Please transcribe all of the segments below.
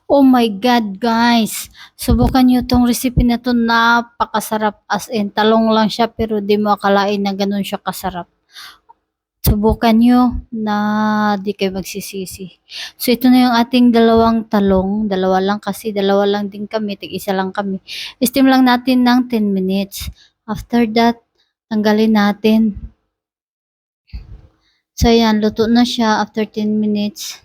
Oh my God, guys! Subukan nyo 'tong recipe na 'to, napakasarap as in talong lang siya pero di mo akalain na gano'n siya kasarap. Subukan nyo na di kayo magsisisi. So ito na yung ating dalawang talong, dalawa lang kasi dalawa lang din kami, tig-isa lang kami. Steam lang natin ng 10 minutes. After that, tanggalin natin. So ayan, luto na siya after 10 minutes.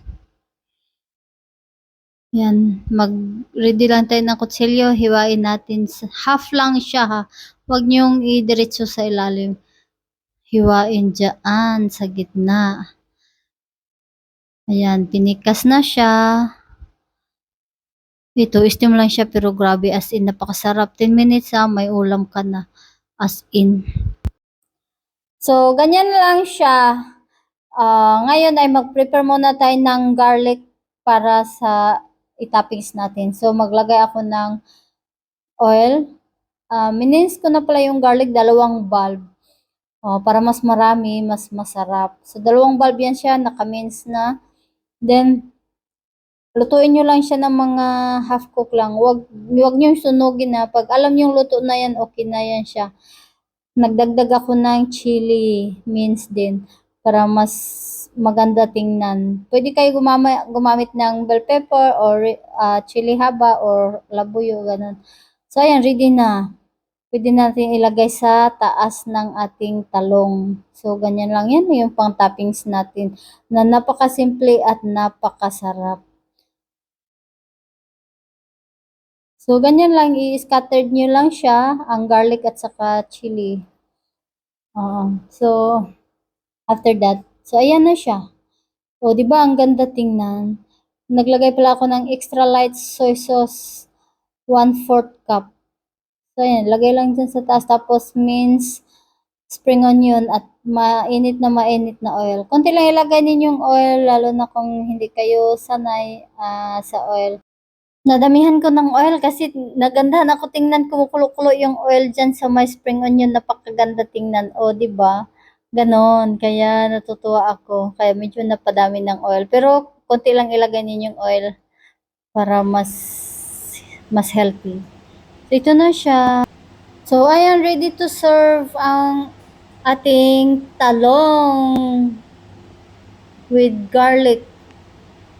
Yan, mag-ready lang tayo ng kutsilyo, hiwain natin, half lang siya ha. Huwag niyong idiretso sa ilalim. Hiwain dyan sa gitna. Ayan, pinikas na siya. Ito, steam lang siya pero grabe as in, napakasarap. 10 minutes ha, may ulam ka na. As in. So, ganyan lang siya. Ngayon ay mag-prepare muna tayo ng garlic para sa itoppings natin. So, maglagay ako ng oil. Minins ko na pala yung garlic, 2 bulb. Para mas marami, mas masarap. So, 2 bulb yan siya, naka-mince na. Then, lutuin nyo lang siya ng mga half cook lang. Wag nyo sunugin na. Pag alam nyo luto na yan, okay na yan siya. Nagdagdag ako ng chili mince din para mas maganda tingnan. Pwede kayo gumamit ng bell pepper or chili haba or labuyo, ganun. So, ayan, ready na. Pwede natin ilagay sa taas ng ating talong. So, ganyan lang yan. Yung pang toppings natin na napakasimple at napakasarap. So, ganyan lang, i-scattered nyo lang siya, ang garlic at saka chili. So, after that, so ayan na siya. O, di ba ang ganda tingnan? Naglagay pala ako ng extra light soy sauce, 1/4 cup. So, ayan, lagay lang dyan sa taas. Tapos, mince, spring onion, at mainit na oil. Konti lang ilagay ninyong oil, lalo na kung hindi kayo sanay sa oil. Nadamihan ko ng oil kasi nagandahan ako tingnan, kumukulo-kulo yung oil dyan sa may spring onion, napakaganda tingnan. O, di ba? Ganon. Kaya natutuwa ako. Kaya medyo napadami ng oil. Pero konti lang ilagay ninyong oil para mas healthy. So, ito na siya. So, ayan, ready to serve ang ating talong with garlic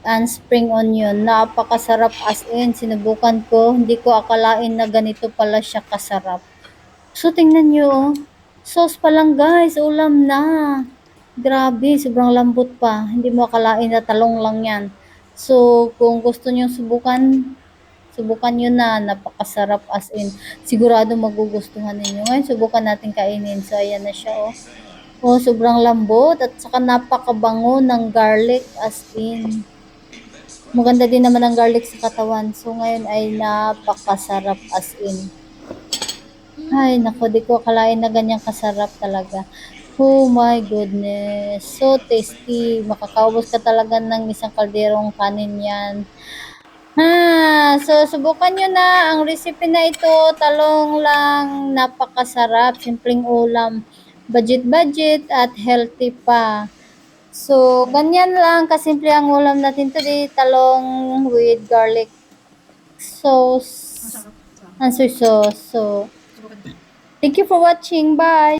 and spring onion. Napakasarap as in. Sinubukan ko. Hindi ko akalain na ganito pala siya kasarap. So, tingnan nyo. Sauce pa lang guys. Ulam na. Grabe. Sobrang lambot pa. Hindi mo akalain na talong lang yan. So, kung gusto nyo subukan nyo na. Napakasarap as in. Sigurado magugustuhan ninyo. Ngayon, subukan natin kainin. So, ayan na siya oh. Oh, sobrang lambot at saka napakabango ng garlic as in. Maganda din naman ang garlic sa katawan. So, ngayon ay napakasarap as in. Ay, nako, di ko akalain na ganyan kasarap talaga. Oh my goodness. So tasty. Makakaubos ka talaga ng isang kalderong kanin yan. So, subukan nyo na ang recipe na ito. Talong lang. Napakasarap. Simpleng ulam. Budget-budget at healthy pa. So, ganyan lang kasimple ang ulam natin today, talong with garlic sauce and soy sauce. So, thank you for watching. Bye!